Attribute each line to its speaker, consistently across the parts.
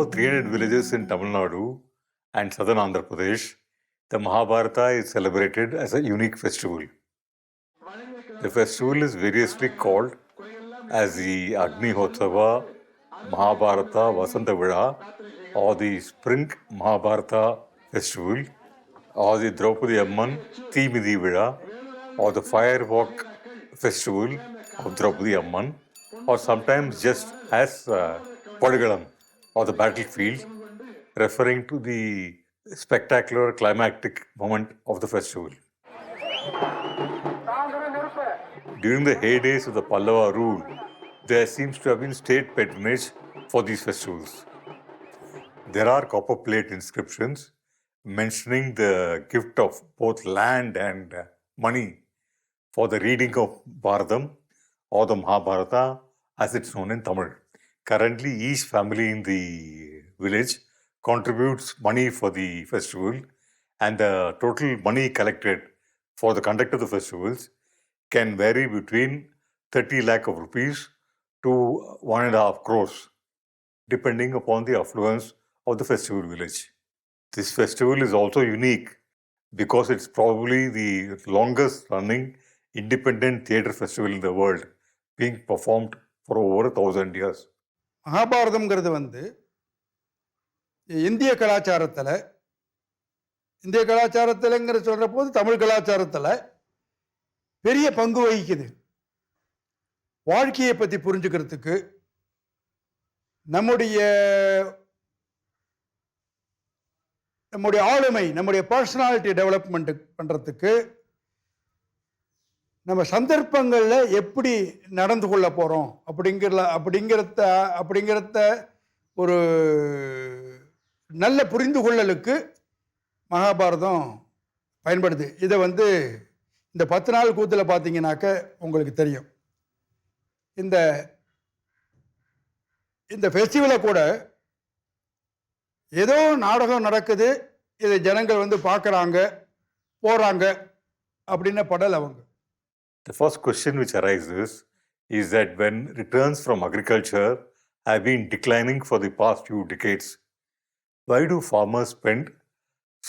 Speaker 1: over 300 villages in Tamil Nadu and southern Andhra Pradesh, the Mahabharata is celebrated as a unique festival. The festival is variously called as the Agni Hotsava, Mahabharata Vasanta Vira, or the Spring Mahabharata Festival, or the Draupadi Amman Teemidi Vira, or the Firewalk Festival of Draupadi Amman, or sometimes just as Padigalam, or the battlefield, referring to the spectacular climactic moment of the festival. During the heydays of the Pallava rule, there seems to have been state patronage for these festivals. There are copper plate inscriptions mentioning the gift of both land and money for the reading of Bharatam or the Mahabharata as it's known in Tamil. Currently, each family in the village contributes money for the festival, and the total money collected for the conduct of the festivals can vary between 30 lakh of rupees to 1.5 crores, depending upon the affluence of the festival village. This festival is also unique because it's probably the longest running independent theatre festival in the world, being performed for over 1,000 years.
Speaker 2: மகாபாரதம்ங்கிறது இந்திய கலாச்சாரத்தில்ங்கிற சொல்கிற போது தமிழ் கலாச்சாரத்தில் பெரிய பங்கு வகிக்குது. வாழ்க்கையை பற்றி புரிஞ்சுக்கிறதுக்கு, நம்முடைய ஆளுமை, நம்முடைய பர்சனாலிட்டி டெவலப்மெண்ட் பண்ணுறதுக்கு, நம்ம சந்தர்ப்பங்களில் எப்படி நடந்து கொள்ள போகிறோம் அப்படிங்கிறத ஒரு நல்ல புரிந்து கொள்ளலுக்கு மகாபாரதம் பயன்படுது. இதை இந்த 10 நாள் கூத்தில் பார்த்தீங்கன்னாக்க உங்களுக்கு தெரியும். இந்த ஃபெஸ்டிவலை கூட ஏதோ நாடகம் நடக்குது, இதை ஜனங்கள் பார்க்குறாங்க போகிறாங்க அப்படின்னு படல் அவங்க.
Speaker 1: The first question which arises is that when returns from agriculture have been declining for the past few decades, why do farmers spend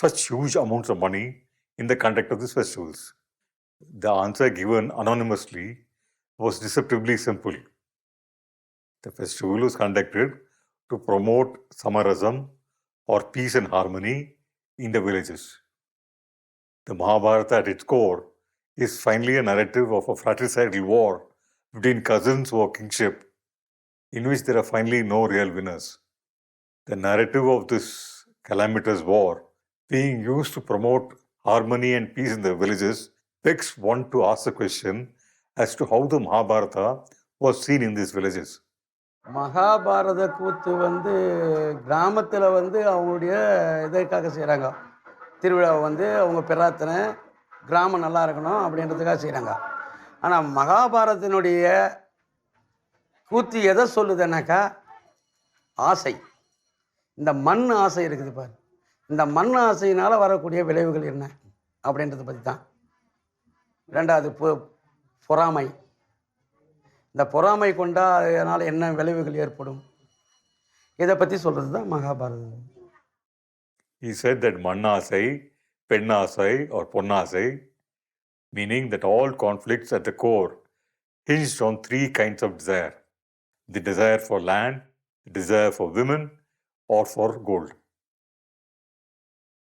Speaker 1: such huge amounts of money in the conduct of these festivals? The answer given anonymously was deceptively simple. The festival was conducted to promote Samarasam or peace and harmony in the villages. The Mahabharata at its core is finally a narrative of a fratricidal war between cousins for kingship, in which there are finally no real winners. The narrative of this calamitous war being used to promote harmony and peace in the villages begs one to ask the question as to how the Mahabharata was seen in these villages.
Speaker 3: Mahabharata கூத்து கிராமத்தில் அவங்களுடைய இதற்காக செய்கிறாங்க. திருவிழாவை அவங்க பிரார்த்தனை, கிராமம் நல்லா இருக்கணும் அப்படின்றதுக்காக செய்கிறாங்க. ஆனால் மகாபாரதத்தினுடைய கூத்து எதை சொல்லுதுன்னாக்கா ஆசை. இந்த மண் ஆசை இருக்குது பாரு, இந்த மண் ஆசையினால் வரக்கூடிய விளைவுகள் என்ன அப்படின்றத பற்றி தான். ரெண்டாவது பொறாமை. இந்த பொறாமை கொண்டா அதனால் என்ன விளைவுகள் ஏற்படும், இதை பற்றி சொல்கிறது தான் Mahabharatam.
Speaker 1: He said that Mannasai, Pennasai or Ponnasai, meaning that all conflicts at the core hinged on 3 kinds of desire: the desire for land, the desire for women, or for gold.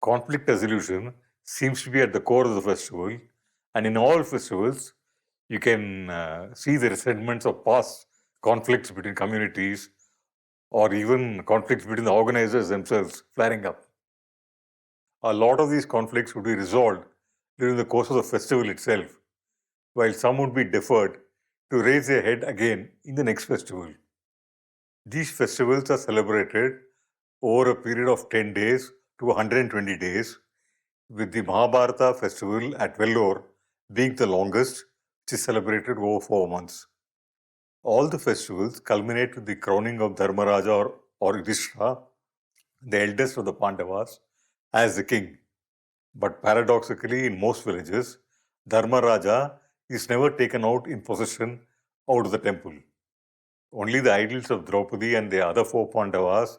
Speaker 1: Conflict resolution seems to be at the core of the festival, and in all festivals you can see the resentments of past conflicts between communities or even conflicts between the organizers themselves flaring up. A lot of these conflicts would be resolved during the course of the festival itself, while some would be deferred to raise their head again in the next festival. These festivals are celebrated over a period of 10 days to 120 days, with the Mahabharata festival at Vellore being the longest, which is celebrated over 4 months. All the festivals culminate with the crowning of Dharmaraja or Yudhishthira, the eldest of the Pandavas, as the king. But paradoxically, in most villages, Dharmaraja is never taken out in procession out of the temple. Only the idols of Draupadi and the other 4 Pandavas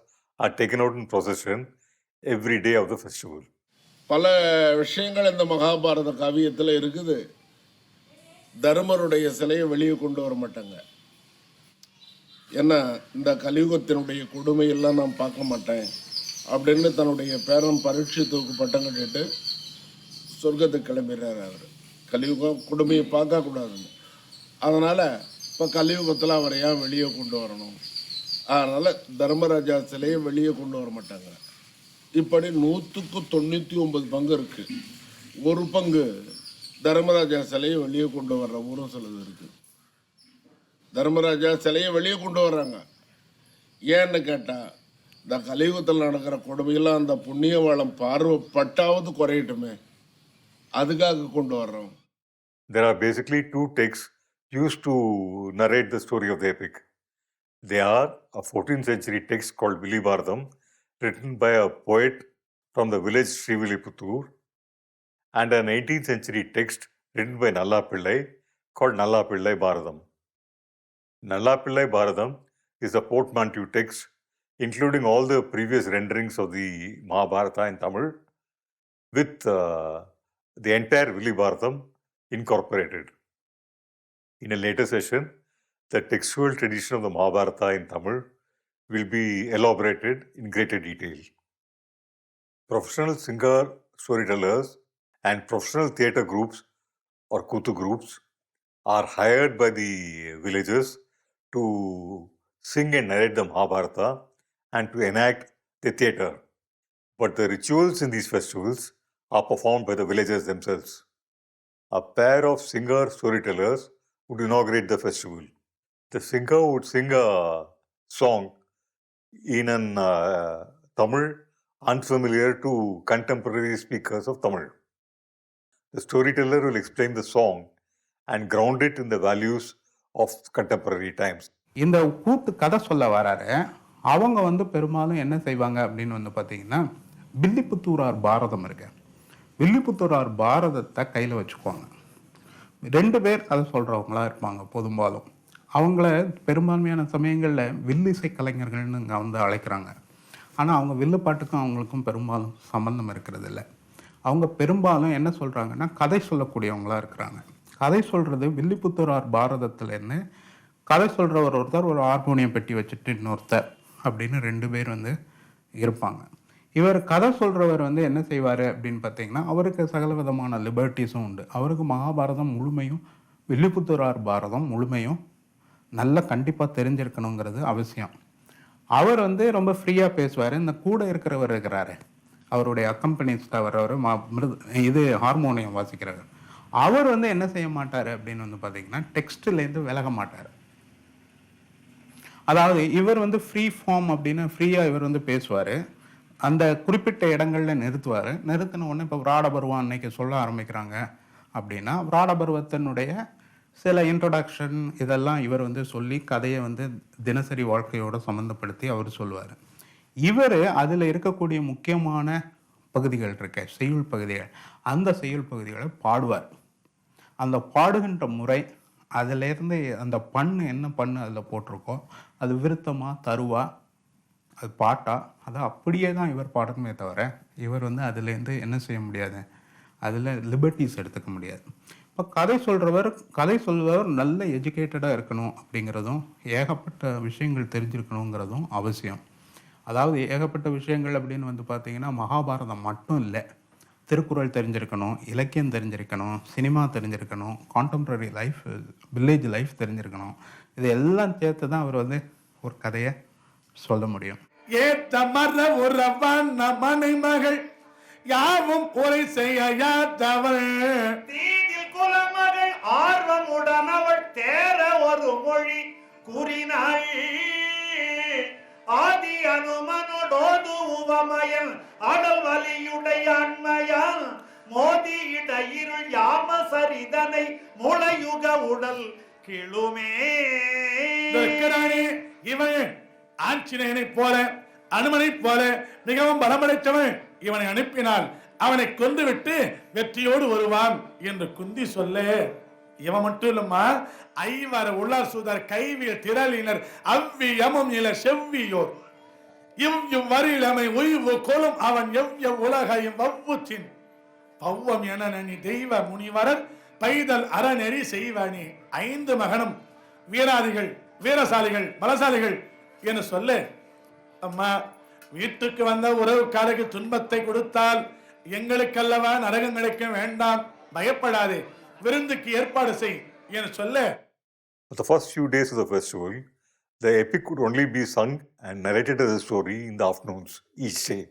Speaker 1: are taken out in procession every day of the festival.
Speaker 4: பல விஷயங்கள் இந்த மகாபாரத காவியத்தில் இருக்குது. தர்மருடைய சிலையை வெளியே கொண்டு வர மாட்டாங்க. ஏன்னா இந்த கலியுகத்தினுடைய கொடுமையெல்லாம் நான் பார்க்க மாட்டேன் அப்படின்னு தன்னுடைய பேரன் பரீட்சித்துக்கு பட்டம் கட்டிட்டு சொர்க்கத்துக்கு கிளம்பிடுறாரு. அவர் கலியுகம் கொடுமையை பார்க்கக்கூடாதுன்னு. அதனால் இப்போ கலியுகத்தில் அவரை ஏன் வெளியே கொண்டு வரணும்? அதனால் தர்மராஜா சிலையை வெளியே கொண்டு வர மாட்டாங்க. இப்படி 199 பங்கு இருக்குது. ஒரு பங்கு தர்மராஜா சிலையை வெளியே கொண்டு வர்ற ஊரும் சிலது இருக்குது. தர்மராஜா சிலையை வெளியே கொண்டு வர்றாங்க. ஏன்னு கேட்டால் இந்த கலியுகத்தில் நடக்கிற கொடுமையெல்லாம் அந்த புண்ணியவாளம் பார்வைப்பட்டாவது குறையட்டுமே, அதுக்காக கொண்டு வர்றோம்.
Speaker 1: There are basically two texts used to narrate the story of the epic. They are a 14th century text called Vilibharatam, written by a poet from the village Sriviliputtur, and an 18th century text written by Nalla Pillai called Nalla Pillai Bharatam. Nalla Pillai Bharatam is a portmanteau text including all the previous renderings of the Mahabharata in Tamil with the entire Vilibharatam incorporated. In a later session, the textual tradition of the Mahabharata in Tamil will be elaborated in greater detail. Professional singer storytellers and professional theatre groups or Kuthu groups are hired by the villagers to sing and narrate the Mahabharata and to enact the theatre. But the rituals in these festivals are performed by the villagers themselves. A pair of singer storytellers would inaugurate the festival. The singer would sing a song in an Tamil unfamiliar to contemporary speakers of Tamil. The storyteller will explain the song and ground it in the values of contemporary times.
Speaker 5: இந்த கூத்து கதை சொல்ல வராரு. அவங்க வந்து பெரும்பாலும் என்ன செய்வாங்க அப்படின்னு வந்து பார்த்தீங்கன்னா, வில்லிபுத்தூரார் பாரதம் இருக்கு. வில்லிபுத்தூரார் பாரதத்தை கையில் வச்சுக்குவாங்க. 2 பேர் கதை சொல்கிறவங்களா இருப்பாங்க பெரும்பாலும். அவங்கள பெரும்பான்மையான சமயங்களில் வில்லிசை கலைஞர்கள்னு இங்கே வந்து அழைக்கிறாங்க. ஆனால் அவங்க வில்லுப்பாட்டுக்கும் அவங்களுக்கும் பெரும்பாலும் சம்பந்தம் இருக்கிறது இல்லை. அவங்க பெரும்பாலும் என்ன சொல்கிறாங்கன்னா, கதை சொல்லக்கூடியவங்களா இருக்கிறாங்க. கதை சொல்கிறது வில்லிபுத்தூரார் பாரதத்துலேருந்து கதை சொல்கிறவர் ஒருத்தர், ஒரு ஹார்மோனியம் பெட்டி வச்சுட்டு இன்னொருத்தர் அப்படின்னு 2 பேர் வந்து இருப்பாங்க. இவர் கதை சொல்கிறவர் வந்து என்ன செய்வார் அப்படின்னு பார்த்தீங்கன்னா, அவருக்கு சகல விதமான லிபர்ட்டிஸும் உண்டு. அவருக்கு மகாபாரதம் முழுமையும், வில்லிபுத்தூரார் பாரதம் முழுமையும் நல்லா கண்டிப்பாக தெரிஞ்சிருக்கணுங்கிறது அவசியம். அவர் வந்து ரொம்ப ஃப்ரீயாக பேசுவார். இந்த கூட இருக்கிறவர் இருக்கிறாரு, அவருடைய அக்கம்பனிஸ்டாக வர்றவர் இது ஹார்மோனியம் வாசிக்கிறவர், அவர் வந்து என்ன செய்ய மாட்டார் அப்படின்னு வந்து பார்த்தீங்கன்னா, டெக்ஸ்ட்லேருந்து விலக மாட்டார். அதாவது இவர் வந்து ஃப்ரீ ஃபார்ம் அப்படின்னு ஃப்ரீயாக இவர் வந்து பேசுவார். அந்த குறிப்பிட்ட இடங்களில் நிறுத்துவார். நிறுத்தின உடனே இப்போ விராடபருவம் அன்னைக்கு சொல்ல ஆரம்பிக்கிறாங்க அப்படின்னா, விராடபருவத்தினுடைய சில இன்ட்ரொடக்ஷன் இதெல்லாம் இவர் வந்து சொல்லி கதையை வந்து தினசரி வாழ்க்கையோடு சம்மந்தப்படுத்தி அவர் சொல்லுவார். இவர் அதில் இருக்கக்கூடிய முக்கியமான பகுதிகள் இருக்க செய்யுள் பகுதிகள், அந்த செய்யுள் பகுதிகளை பாடுவார். அந்த பாடுகின்ற முறை, அதிலேருந்து அந்த பண்ணு என்ன பண்ணு அதில் போட்டிருக்கோ, அது விருத்தமா தருவா, அது பாட்டா, அதை அப்படியே தான் இவர் பாடணுமே தவிர இவர் வந்து அதுலேருந்து என்ன செய்ய முடியாது, அதில் லிபர்ட்டிஸ் எடுத்துக்க முடியாது. இப்போ கதை சொல்பவர் நல்ல எஜுகேட்டடாக இருக்கணும் அப்படிங்கிறதும், ஏகப்பட்ட விஷயங்கள் தெரிஞ்சிருக்கணுங்கிறதும் அவசியம். அதாவது ஏகப்பட்ட விஷயங்கள் அப்படின்னு வந்து பார்த்திங்கன்னா, மகாபாரதம் மட்டும் இல்லை, திருக்குறள் தெரிஞ்சிருக்கணும், இலக்கியம் தெரிஞ்சிருக்கணும், சினிமா தெரிஞ்சிருக்கணும், கான்டெம்பரரி லைஃப், வில்லேஜ் லைஃப் தெரிஞ்சிருக்கணும். இது எல்லாம் சேர்த்து தான் அவர் வந்து ஒரு கதையை சொல்ல முடியும்.
Speaker 6: ஏத்த மர உறவான் மனை மகள் யாவும் உரை செய்ய யாத்தவள் தீதில் குலமகள் ஆர்வமுடன் அவள் தேர ஒரு மொழி கூறினாள். ஆதி அனுமனோடு உவமயன் அடல் வலியுடைய அண்மையால் மோதியிட இருள் யாம சரிதனை முளையுக உடல் கிளுமே. இவன் ஆஞ்சநேயனை போல, அனுமனை போல மிகவும் பலமடைத்தவன். இவனை அனுப்பினால் அவனை கொன்றுவிட்டு வெற்றியோடு வருவான் என்று குந்தி சொல்ல, இவன் மட்டும் இல்லம்மா, ஐவர உள்ளார் சூதார் கைவிய திரளினர் அவ்வியமும் இல செவ்வியோர் இவ்வரிலமை உய்வு கொலும் அவன் உலகையும் வவ்வுத்தின் பவ்வம் என நனி தெய்வ முனிவரர் பைதல் அறநெறி செய்வனி. 5 மகனும் வீராதிகள், வீரசாலிகள், பலசாலிகள் என்று சொல்ல, அம்மா வீட்டுக்கு வந்த உறவுக்காரருக்கு துன்பத்தை கொடுத்தால் எங்களுக்கல்லவா நரகம் கிடைக்க வேண்டாம், பயப்படாதே, விருந்துக்கு ஏற்பாடு செய் என்று சொல்ல,
Speaker 1: For the first few days of the festival, the epic could only be sung and narrated as a story in the afternoons each day.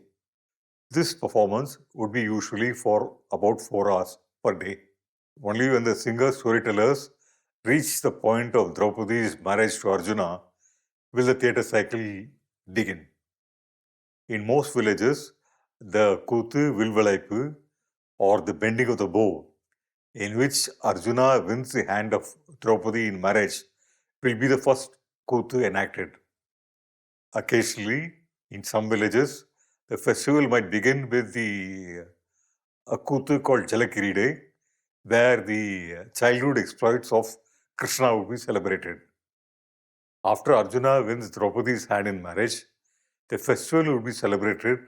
Speaker 1: This performance would be usually for about 4 hours per day. Only when the singer storytellers reach the point of Draupadi's marriage to Arjuna will the theatre cycle begin. In most villages, the Kuthu Vilvalaipu, or the bending of the bow, in which Arjuna wins the hand of Draupadi in marriage, will be the first Kuthu enacted. Occasionally, in some villages, the festival might begin with a Kuthu called Jalakiride, where the childhood exploits of Krishna would be celebrated. After Arjuna wins Draupadi's hand in marriage, the festival will be celebrated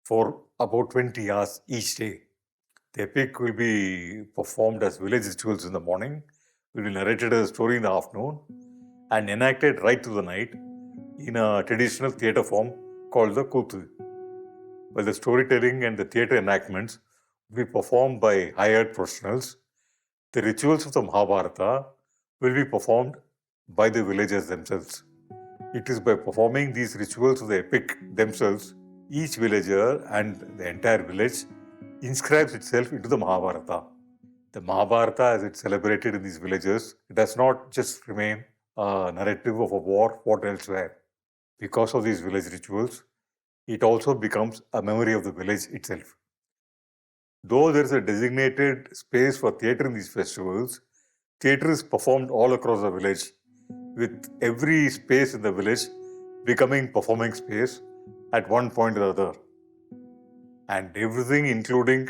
Speaker 1: for about 20 hours each day. The epic will be performed as village rituals in the morning, will be narrated as a story in the afternoon, and enacted right through the night in a traditional theatre form called the Kuthu. While the storytelling and the theatre enactments will be performed by hired professionals, the rituals of the Mahabharata will be performed by the villagers themselves. It is by performing these rituals of the epic themselves, each villager and the entire village inscribes itself into the Mahabharata. The Mahabharata, as it's celebrated in these villages, does not just remain a narrative of a war fought elsewhere. Because of these village rituals, it also becomes a memory of the village itself. Though there is a designated space for theatre in these festivals, theatre is performed all across the village, with every space in the village becoming performing space at one point or other. And everything, including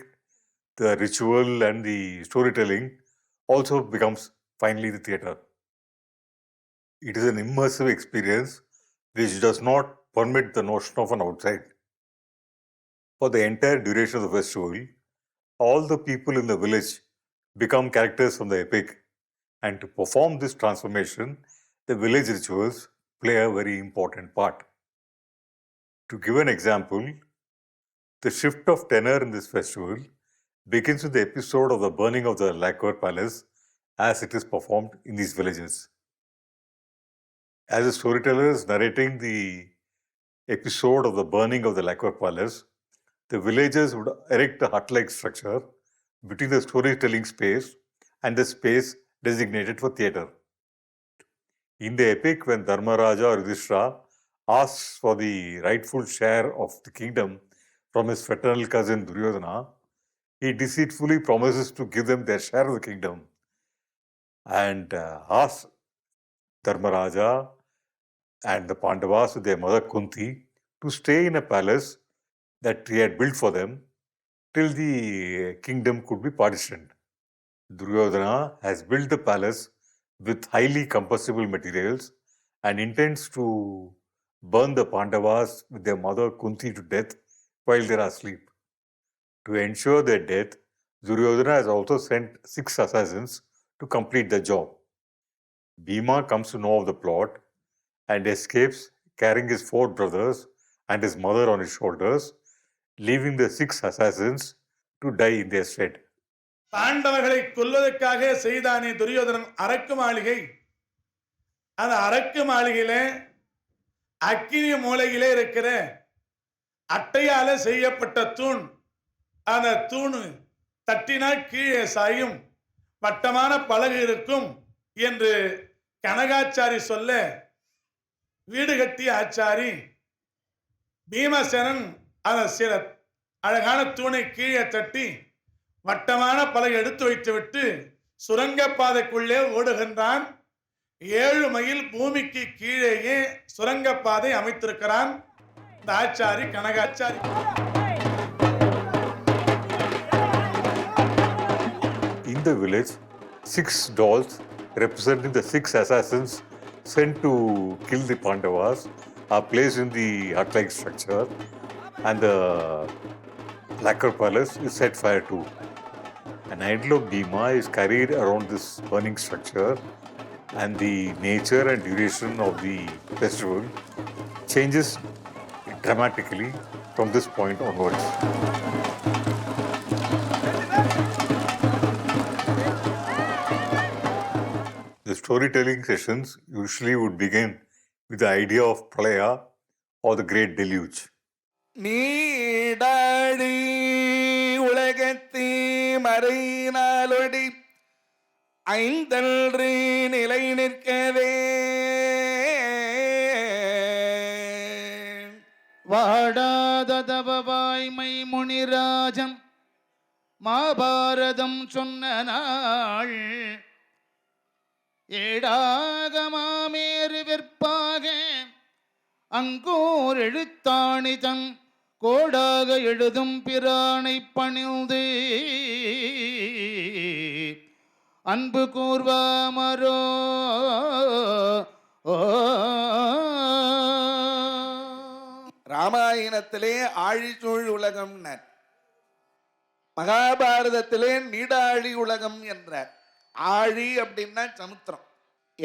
Speaker 1: the ritual and the storytelling, also becomes finally the theatre. It is an immersive experience which does not permit the notion of an outside. For the entire duration of the festival, all the people in the village become characters from the epic, and to perform this transformation, the village rituals play a very important part. To give an example, the shift of tenor in this festival begins with the episode of the burning of the lacquer palace as it is performed in these villages. As the storyteller is narrating the episode of the burning of the lacquer palace, the villagers would erect a hut-like structure between the storytelling space and the space designated for theatre. In the epic, when Dharmaraja or Yudhishthira asks for the rightful share of the kingdom from his fraternal cousin Duryodhana, he deceitfully promises to give them their share of the kingdom and asks Dharmaraja and the Pandavas with their mother Kunti to stay in a palace that he had built for them till the kingdom could be partitioned. Duryodhana has built the palace with highly combustible materials and intends to burn the Pandavas with their mother Kunti to death while they are asleep. To ensure their death, Duryodhana has also sent 6 assassins to complete the job. Bhima comes to know of the plot and escapes carrying his 4 brothers and his mother on his shoulders, leaving the 6 assassins to die in their stead.
Speaker 6: பாண்டவர்களை கொல்வதற்காக செய்தானே துரியோதனன் அரக்கு மாளிகை, அந்த அரக்கு மாளிகையில அக்கினி மூலையிலே இருக்கிற அட்டையால செய்யப்பட்ட தூண், அந்த தூணு தட்டினால் கீழே சாயும், வட்டமான பலகை இருக்கும் என்று கனகாச்சாரி சொல்ல, வீடு கட்டிய ஆச்சாரி பீமசேனன் அந்த சில அழகான தூணை கீழே தட்டி வட்டமான பலகை எடுத்து வைத்துவிட்டு சுரங்கப்பாதைக்குள்ளே ஓடுகின்றான். 7 மைல் பூமிக்கு கீழேயே சுரங்கப்பாதை அமைத்திருக்கிறான் இந்த Achari கனகாச்சாரி.
Speaker 1: In the village, 6 dolls representing the 6 assassins sent to kill the Pandavas are placed in the hut-like structure, and the lacquer palace is set fire to. An idol of Bhima is carried around this burning structure, and the nature and duration of the festival changes dramatically from this point onwards. The storytelling sessions usually would begin with the idea of Pralaya or the Great Deluge.
Speaker 7: நீடாடி உலகத்தே மறையினாலொடி ஐந்தன்று நிலை நிற்கவே
Speaker 8: வாடாத தவவாய்மை முனிராஜம் மாபாரதம் சொன்ன நாள் ஏடாகமாமேறு விற்பாக Angkor எழுத்தாணிதம் கோடாக எழுதும் பிரானை பணிந்து அன்பு கூர்வாமரோ
Speaker 7: ராமாயணத்திலே ஆழிசூழ் உலகம்னார், மகாபாரதத்திலே நீடாழி உலகம் என்றார். ஆழி அப்படின்னா சமுத்திரம்.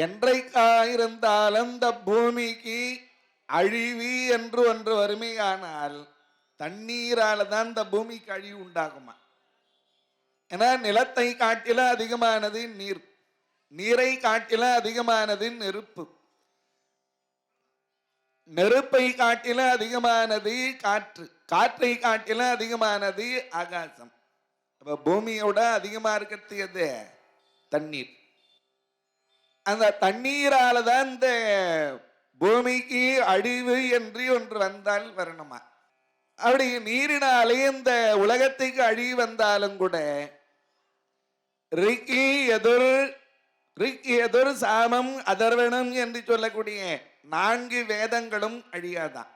Speaker 7: என்றைக்காயிருந்தாலும் இந்த பூமிக்கு அழிவு என்று ஒன்று வறுமையானால் தண்ணீரால தான் இந்த பூமிக்கு அழிவு உண்டாகுமா? ஏன்னா நிலத்தை காட்டில அதிகமானது நீர், நீரை காட்டில அதிகமானது நெருப்பு, நெருப்பை காட்டில அதிகமானது காற்று, காற்றை காட்டில அதிகமானது ஆகாசம். அப்ப பூமியோட அதிகமா இருக்கிறது எது? தண்ணீர். அந்த தண்ணீரால தான் இந்த பூமிக்கு அழிவு என்று ஒன்று வந்தால் வரணுமா? அப்படி நீரினாலே இந்த உலகத்துக்கு அழிவு வந்தாலும் கூட ரிக்கி எதிர் சாமம் அதர்வனம் என்று சொல்லக்கூடிய 4 வேதங்களும் அழியாதான்.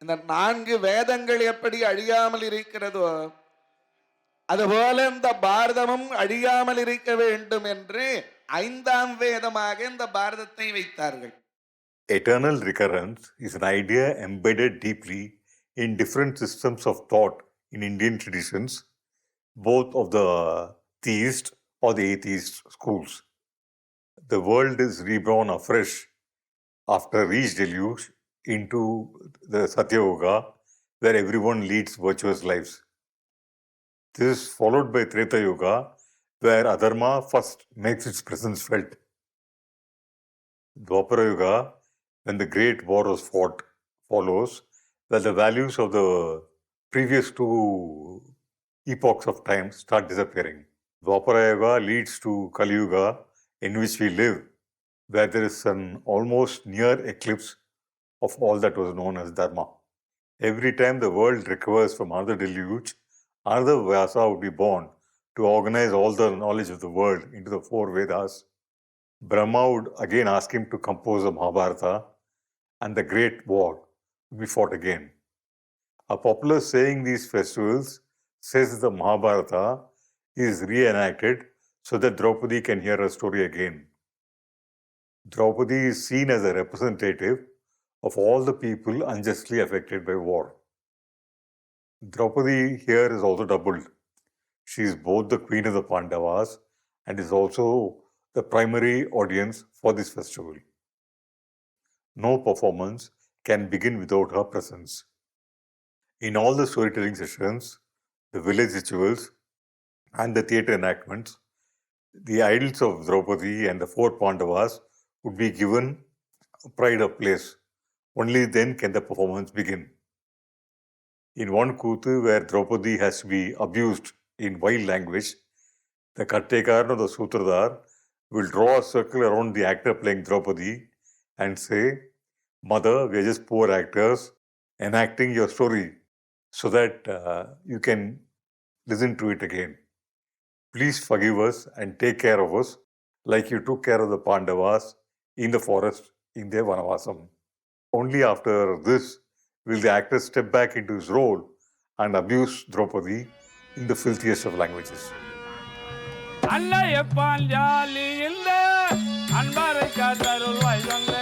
Speaker 7: இந்த 4 வேதங்கள் எப்படி அழியாமல் இருக்கிறதோ அதுபோல இந்த பாரதமும் அழியாமல் இருக்க வேண்டும் என்று 5ஆம் வேதமாக இந்த பாரதத்தை வைத்தார்கள்.
Speaker 1: Eternal recurrence is an idea embedded deeply in different systems of thought in Indian traditions, both of the theist or the atheist schools. The world is reborn afresh after each deluge into the Satya Yuga, where everyone leads virtuous lives. This is followed by Treta Yuga, where adharma first makes its presence felt. Dwapara Yuga, when the great war was fought, follows, where the values of the previous 2 epochs of time start disappearing. Dwapara Yuga leads to Kali Yuga, in which we live, where there is an almost near eclipse of all that was known as Dharma. Every time the world recovers from another deluge, another Vyasa would be born to organize all the knowledge of the world into the 4 Vedas. Brahma would again ask him to compose a Mahabharata, and the great war would be fought again. A popular saying these festivals says that the Mahabharata is reenacted so that Draupadi can hear her story again. Draupadi is seen as a representative of all the people unjustly affected by war. Draupadi here is also doubled. She is both the queen of the Pandavas and is also the primary audience for this festival. No performance can begin without her presence. In all the storytelling sessions, the village rituals, and the theatre enactments, the idols of Draupadi and the 4 Pandavas would be given pride of place. Only then can the performance begin. In one Kuthu where Draupadi has to be abused in wild language, the Kattekar or the Sutradhar will draw a circle around the actor playing Draupadi and say, "Mother, we are just poor actors enacting your story so that you can listen to it again. Please forgive us and take care of us like you took care of the Pandavas in the forest in their Vanavasam." Only after this will the actor step back into his role and abuse Draupadi in the filthiest of languages.
Speaker 9: அன்னையப்பான் jolly இல்ல அன்பரை காத்தருள் வாய்ந்த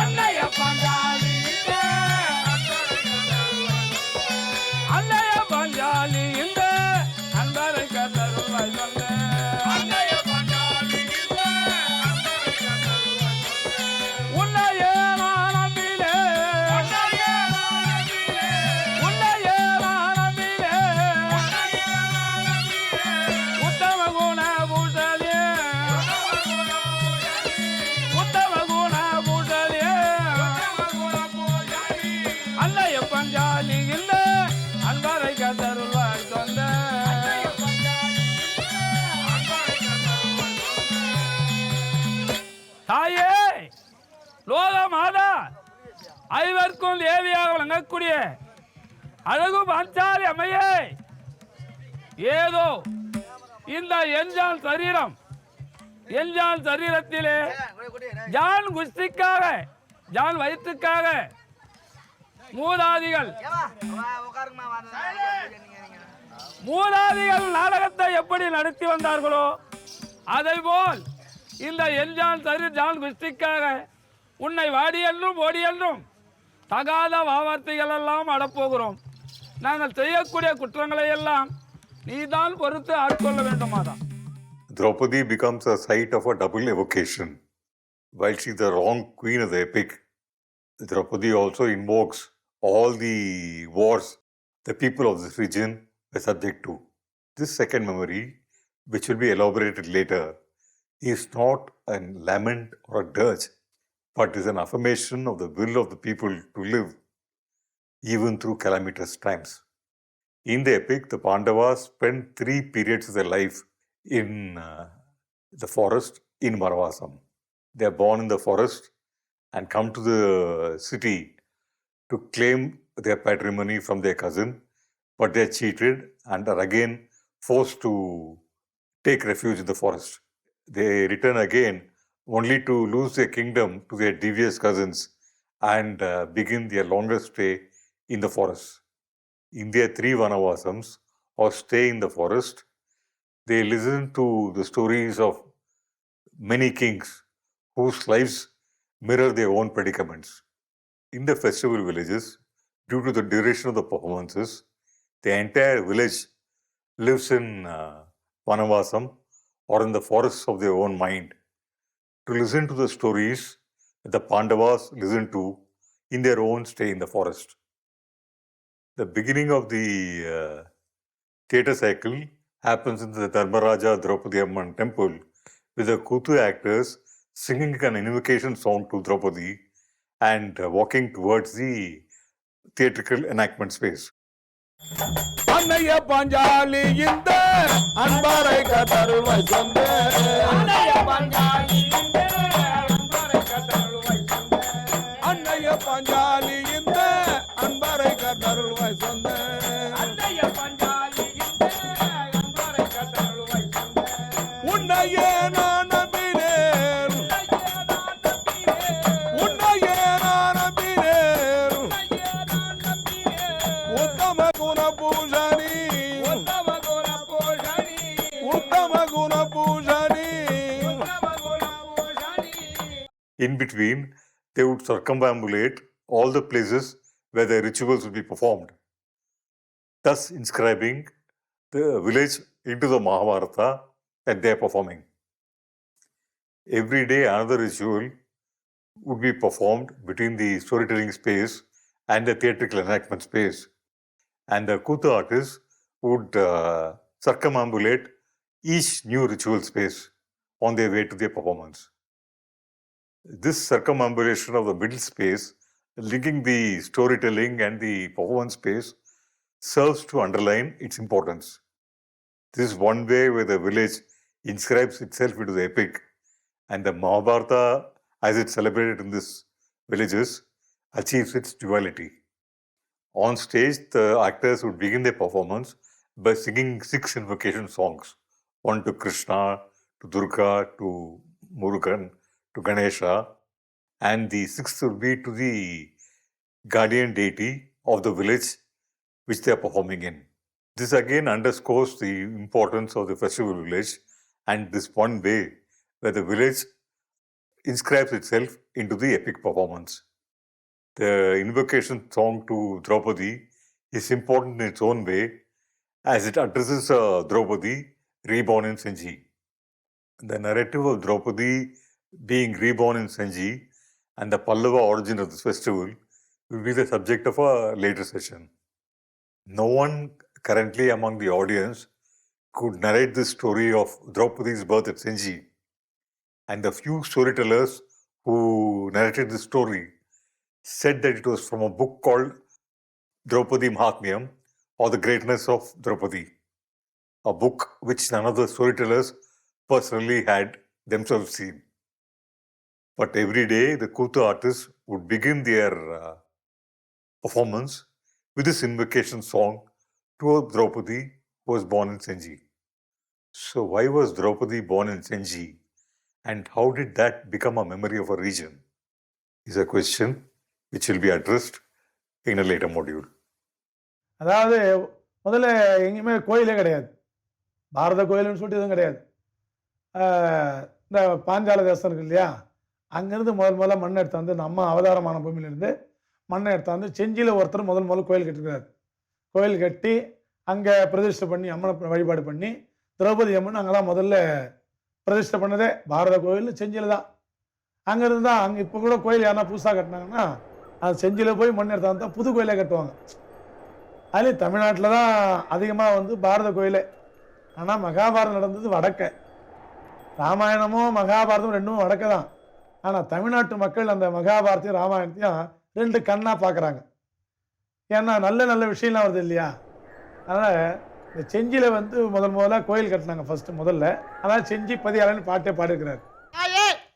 Speaker 9: அன்னையப்பான் லோக மாதா ஐவர்க்கும் தேவியாக விளங்கக்கூடிய அழகு பாஞ்சாலி அம்மையே ஏதோ இந்த எஞ்சான் சரீரத்திலே ஜான் குஸ்திக்காக ஜான் வயிற்றுக்காக மூதாதிகள் நாடகத்தை எப்படி நடத்தி வந்தார்களோ அதேபோல் இந்த எஞ்சான் ஜான் குஸ்திக்காக உன்னை வாடி என்றும் ஓடி என்றும் தகாத வார்த்தைகள் எல்லாம் அடப்போகிறோம். நாங்கள் செய்யக்கூடிய குற்றங்களை எல்லாம் நீதான் பொறுத்து ஆட்கொள்ள வேண்டுமாதான்.
Speaker 1: Draupadi becomes a site of a double evocation. While she's the wrong queen of the epic, Draupadi also invokes all the wars the people of this region were subject to. This second memory, which will be elaborated later, is not a lament or a dirge, but is an affirmation of the will of the people to live even through calamitous times. In the epic, the Pandavas spend 3 periods of their life in the forest in Varavasam. They are born in the forest and come to the city to claim their patrimony from their cousin, but they are cheated and are again forced to take refuge in the forest. They return again only to lose their kingdom to their devious cousins and begin their longer stay in the forest. In their 3 Vanavasams, or stay in the forest, they listen to the stories of many kings whose lives mirror their own predicaments. In the festival villages, due to the duration of the performances, the entire village lives in Vanavasam or in the forests of their own mind to listen to the stories that the Pandavas listen to in their own stay in the forest. The beginning of the theatre cycle happens in the Dharmaraja Draupadi Amman temple with the Kuthu actors singing an invocation song to Draupadi and walking towards the theatrical enactment space.
Speaker 9: அன்னைய பாஞ்சாலி இந்த அன்பாரை கதருள்வாய் சொந்த அன்னைய பாஞ்சாலி இந்த அன்பாரை கதருள்வாய் சொந்த அன்னைய பாஞ்சாலி இந்த அன்பாரை கதருள்வாய் சொந்த அன்னைய பாஞ்சாலி இந்த அன்பாரை கதருள்வாய் சொந்த உன்னையே நான் நம்பினேன் உன்னையே நான் நம்பினேன் உத்தம குண பூஜனி உத்தம குண பூஜனி உத்தம குண பூஜனி உத்தம குண பூஜனி.
Speaker 1: In between, they would circumambulate all the places where the rituals would be performed, thus inscribing the village into the Mahabharata that they are performing. Every day, another ritual would be performed between the storytelling space and the theatrical enactment space. And the Kuthu artists would circumambulate each new ritual space on their way to their performance. This circumambulation of the middle space, linking the storytelling and the performance space, serves to underline its importance. This is one way where the village inscribes itself into the epic, and the Mahabharata, as it's celebrated in these villages, achieves its duality. On stage, the actors would begin their performance by singing 6 invocation songs, one to Krishna, to Durga, to Murugan, to Ganesha, and the 6th would be to the guardian deity of the village which they are performing in. This again underscores the importance of the festival village and this one way where the village inscribes itself into the epic performance. The invocation song to Draupadi is important in its own way as it addresses Draupadi reborn in Senji. The narrative of Draupadi being reborn in Senji and the Pallava origin of this festival will be the subject of a later session. No one currently among the audience could narrate this story of Draupadi's birth at Senji, and the few storytellers who narrated this story said that it was from a book called Draupadi Mahatmyam, or The Greatness of Draupadi, a book which none of the storytellers personally had themselves seen. But every day, the Kuthu artists would begin their performance with this invocation song to Draupadi, who was born in Senji. So, why was Draupadi born in Senji, and how did that become a memory of a region? Is a question which will be addressed in a later module.
Speaker 10: அதாவது முதல்ல எங்கேயுமே கோயிலே கிடையாது. பாரத கோயில்னு சொல்லிட்டு எதுவும் கிடையாது. இந்த பாஞ்சால தேசம் இருக்கு இல்லையா, அங்கேருந்து முதல்ல மண்ணை எடுத்தாந்து நம்ம அவதாரமான பூமியிலேருந்து மண்ணை எடுத்தாந்து செஞ்சியில் ஒருத்தர் முதல்ல கோயில் கட்டிருக்கிறார். கோயில் கட்டி அங்கே பிரதிஷ்டை பண்ணி அம்மனை வழிபாடு பண்ணி திரௌபதி அம்மன் அங்கே தான் முதல்ல பிரதிஷ்டை பண்ணதே. பாரத கோயில் செஞ்சியில் தான். அங்கேருந்து தான் அங்கே இப்போ கூட கோயில் யாருன்னா புதுசாக கட்டினாங்கன்னா அது செஞ்சியில் போய் மண் எடுத்தாந்து தான் புது கோயிலே கட்டுவாங்க. அதுலேயும் தமிழ்நாட்டில் தான் அதிகமாக வந்து பாரத கோயிலே. ஆனால் மகாபாரதம் நடந்தது வடக்க. ராமாயணமும் மகாபாரதம் ரெண்டும் வடக்க தான். ஆனால் தமிழ்நாட்டு மக்கள் அந்த மகாபாரத்தையும் ராமாயணத்தையும் ரெண்டு கண்ணாக பார்க்குறாங்க. ஏன்னா நல்ல நல்ல விஷயம்லாம் வருது இல்லையா. அதனால் இந்த செஞ்சியில் வந்து முதல்ல கோயில் கட்டினாங்க ஃபஸ்ட்டு முதல்ல. அதனால் செஞ்சி பதியாளன்னு பாட்டே பாடிருக்கிறார்.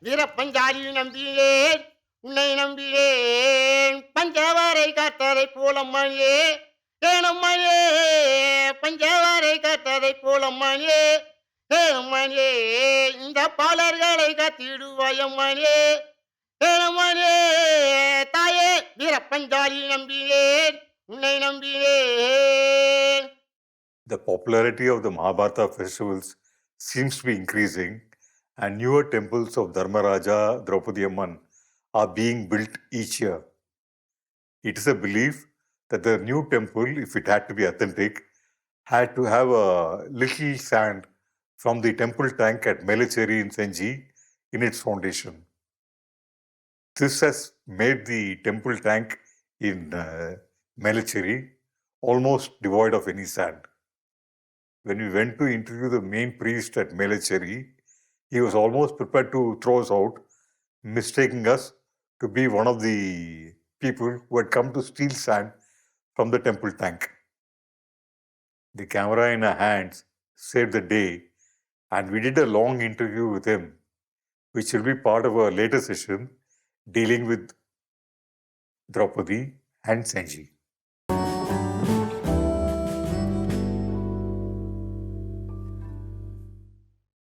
Speaker 11: வீரப்பஞ்சாரி நம்பினேன் உன்னை நம்பினேன் பஞ்சவரை காத்ததை போலம்மானே ஏனம்மானே பஞ்சவரை காத்ததை போலம்மானே ஏனம்மானே இந்த பாலர்களை காத்திடுவாயம்மானே ஏனம்மானே தாயே வீரப்பஞ்சாரி நம்பினேன் உன்னை நம்பினேன்.
Speaker 1: The popularity of the Mahabharata festivals seems to be increasing, and newer temples of Dharmaraja, Draupadi Amman are being built each year. It is a belief that the new temple, if it had to be authentic, had to have a little sand from the temple tank at Melecheri in Senji in its foundation. This has made the temple tank in Melecheri almost devoid of any sand. When we went to interview the main priest at Melecheri, he was almost prepared to throw us out, mistaking us to be one of the people who had come to steal sand from the temple tank. The camera in our hands saved the day, and we did a long interview with him, which will be part of a later session dealing with Draupadi and Senji.